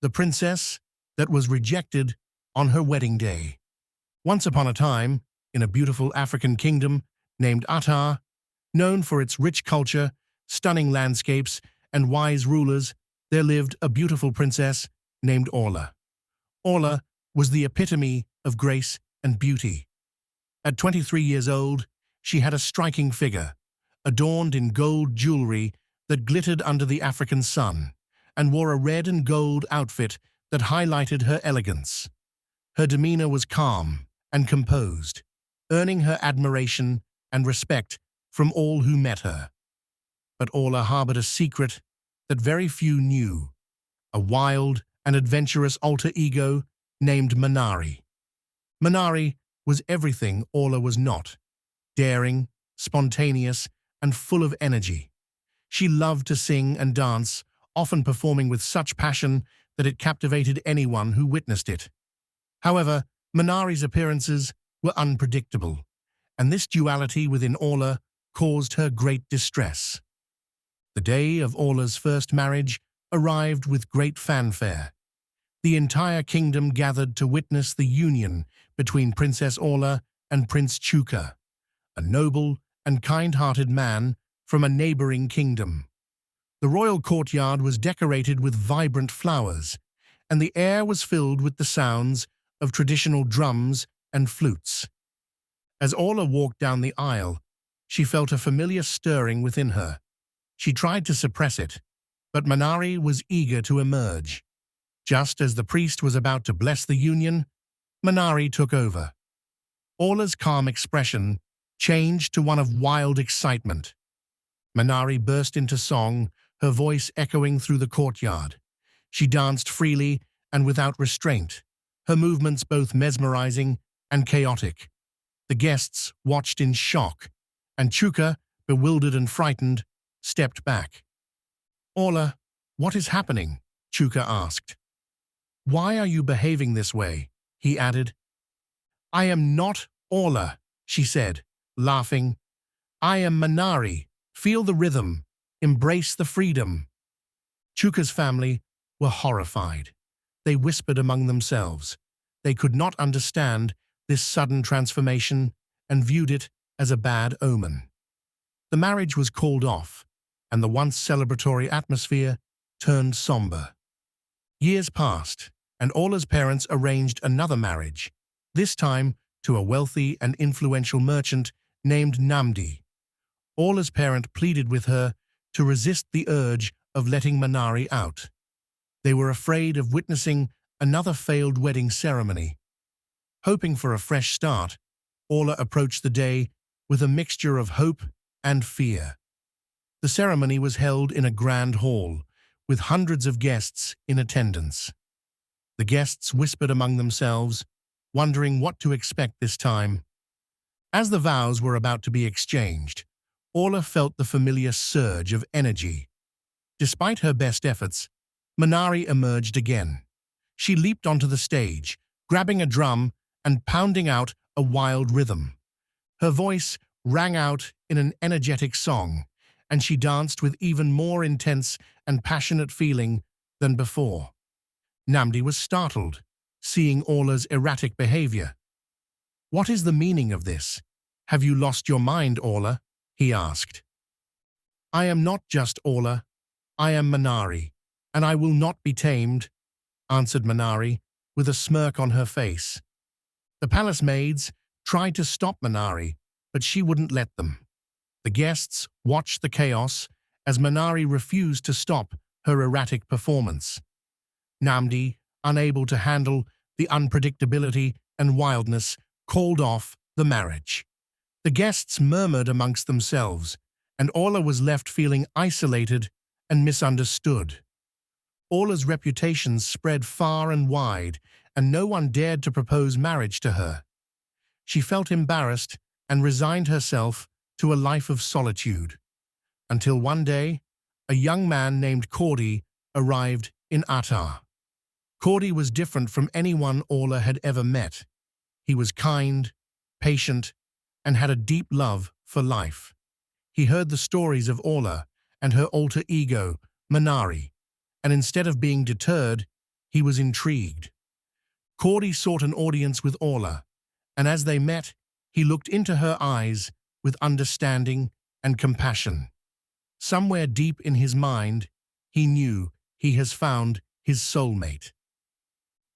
the princess that was rejected on her wedding day. Once upon a time, in a beautiful African kingdom named Atar, known for its rich culture, stunning landscapes, and wise rulers, there lived a beautiful princess named Orla. Orla was the epitome of grace and beauty. At 23 years old, she had a striking figure, adorned in gold jewelry that glittered under the African sun, and wore a red and gold outfit that highlighted her elegance. Her demeanor was calm and composed, earning her admiration and respect from all who met her. But Orla harbored a secret that very few knew, a wild and adventurous alter ego named Minari. Minari was everything Orla was not: daring, spontaneous, and full of energy. She loved to sing and dance, often performing with such passion that it captivated anyone who witnessed it. However, Minari's appearances were unpredictable, and this duality within Orla caused her great distress. The day of Orla's first marriage arrived with great fanfare. The entire kingdom gathered to witness the union between Princess Orla and Prince Chuka, a noble and kind-hearted man from a neighboring kingdom. The royal courtyard was decorated with vibrant flowers, and the air was filled with the sounds of traditional drums and flutes. As Orla walked down the aisle, she felt a familiar stirring within her. She tried to suppress it, but Minari was eager to emerge. Just as the priest was about to bless the union, Minari took over. Orla's calm expression changed to one of wild excitement. Minari burst into song, her voice echoing through the courtyard. She danced freely and without restraint, her movements both mesmerizing and chaotic. The guests watched in shock, and Chuka, bewildered and frightened, stepped back. "Orla, what is happening?" Chuka asked. "Why are you behaving this way?" he added. "I am not Orla," she said, laughing. "I am Minari. Feel the rhythm. Embrace the freedom." Chuka's family were horrified. They whispered among themselves. They could not understand this sudden transformation and viewed it as a bad omen. The marriage was called off, and the once celebratory atmosphere turned somber. Years passed, and Orla's parents arranged another marriage, this time to a wealthy and influential merchant named Namdi. Orla's parent pleaded with her to resist the urge of letting Minari out. They were afraid of witnessing another failed wedding ceremony. Hoping for a fresh start, Orla approached the day with a mixture of hope and fear. The ceremony was held in a grand hall, with hundreds of guests in attendance. The guests whispered among themselves, wondering what to expect this time. As the vows were about to be exchanged, Orla felt the familiar surge of energy. Despite her best efforts, Minari emerged again. She leaped onto the stage, grabbing a drum and pounding out a wild rhythm. Her voice rang out in an energetic song, and she danced with even more intense and passionate feeling than before. Namdi was startled, seeing Orla's erratic behavior. "What is the meaning of this? Have you lost your mind, Orla?" he asked. "I am not just Orla. I am Minari, and I will not be tamed," answered Minari, with a smirk on her face. The palace maids tried to stop Minari, but she wouldn't let them. The guests watched the chaos as Minari refused to stop her erratic performance. Namdi, unable to handle the unpredictability and wildness, called off the marriage. The guests murmured amongst themselves, and Orla was left feeling isolated and misunderstood. Orla's reputation spread far and wide, and no one dared to propose marriage to her. She felt embarrassed and resigned herself to a life of solitude, until one day, a young man named Cordi arrived in Atar. Cordi was different from anyone Orla had ever met. He was kind, patient, and had a deep love for life. He heard the stories of Orla and her alter ego, Minari, and instead of being deterred, He was intrigued. Cordi sought an audience with Orla, and as they met, he looked into her eyes with understanding and compassion. Somewhere deep in his mind, he knew he has found his soulmate.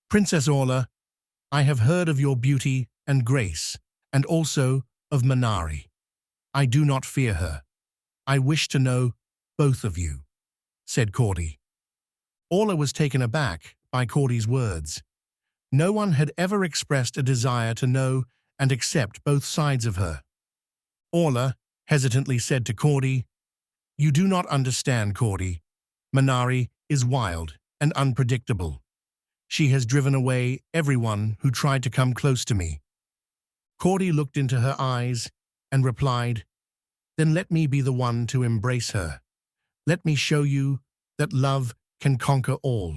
Princess Orla, I have heard of your beauty and grace, and also of Minari. I do not fear her. I wish to know both of you, said Cordi. Orla was taken aback by Cordi's words. No one had ever expressed a desire to know and accept both sides of her. Orla hesitantly said to Cordi, You do not understand, Cordi. Minari is wild and unpredictable. She has driven away everyone who tried to come close to me. Cordi looked into her eyes and replied, Then let me be the one to embrace her. Let me show you that love can conquer all.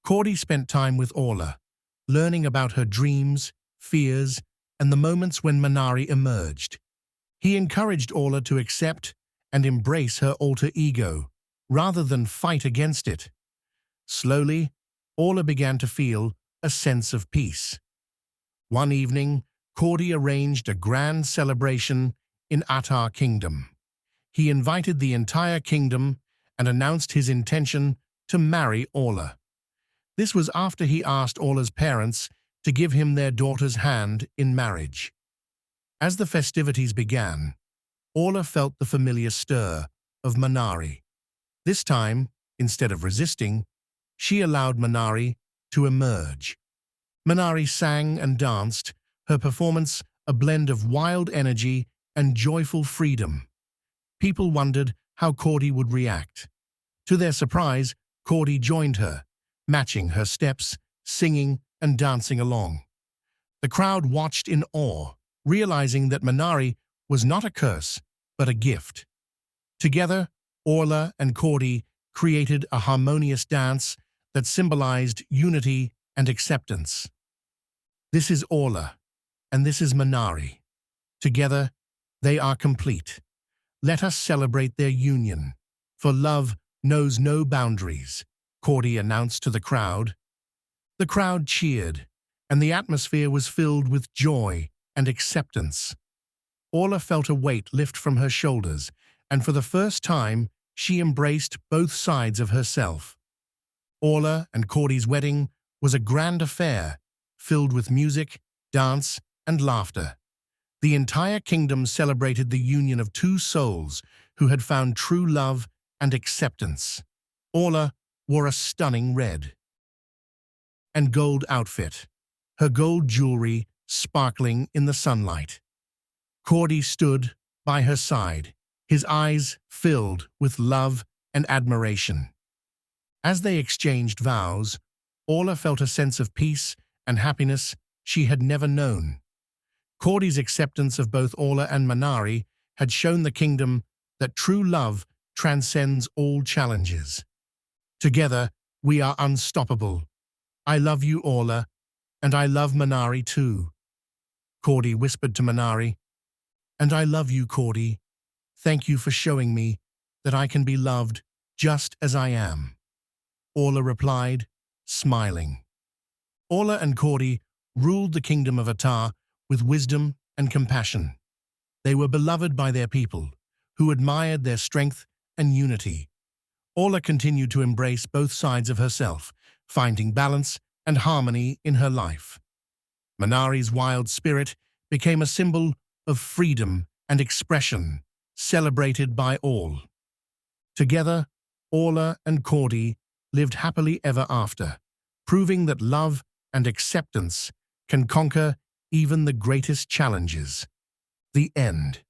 Cordi spent time with Orla, learning about her dreams, fears, and the moments when Minari emerged. He encouraged Orla to accept and embrace her alter ego, rather than fight against it. Slowly, Orla began to feel a sense of peace. One evening, Cordi arranged a grand celebration in Atar Kingdom. He invited the entire kingdom and announced his intention to marry Orla. This was after he asked Orla's parents to give him their daughter's hand in marriage. As the festivities began, Orla felt the familiar stir of Minari. This time, instead of resisting, she allowed Minari to emerge. Minari sang and danced, her performance a blend of wild energy and joyful freedom. People wondered how Cordi would react. To their surprise, Cordi joined her, matching her steps, singing and dancing along. The crowd watched in awe, realizing that Minari was not a curse, but a gift. Together, Orla and Cordi created a harmonious dance that symbolized unity and acceptance. This is Orla, and this is Minari. Together, they are complete. Let us celebrate their union, for love knows no boundaries, Cordi announced to the crowd. The crowd cheered, and the atmosphere was filled with joy and acceptance. Orla felt a weight lift from her shoulders, and for the first time, she embraced both sides of herself. Orla and Cordi's wedding was a grand affair, filled with music, dance, and laughter. The entire kingdom celebrated the union of two souls who had found true love and acceptance. Orla wore a stunning red and gold outfit, her gold jewelry sparkling in the sunlight. Cordi stood by her side, his eyes filled with love and admiration. As they exchanged vows, Orla felt a sense of peace and happiness she had never known. Cordi's acceptance of both Orla and Minari had shown the kingdom that true love transcends all challenges. Together, we are unstoppable. I love you, Orla, and I love Minari too. Cordi whispered to Minari, And I love you, Cordi. Thank you for showing me that I can be loved just as I am. Orla replied, smiling. Orla and Cordi ruled the kingdom of Atar with wisdom and compassion. They were beloved by their people, who admired their strength and unity. Orla continued to embrace both sides of herself, finding balance and harmony in her life. Minari's wild spirit became a symbol of freedom and expression, celebrated by all. Together, Orla and Cordi lived happily ever after, proving that love and acceptance can conquer even the greatest challenges. The end.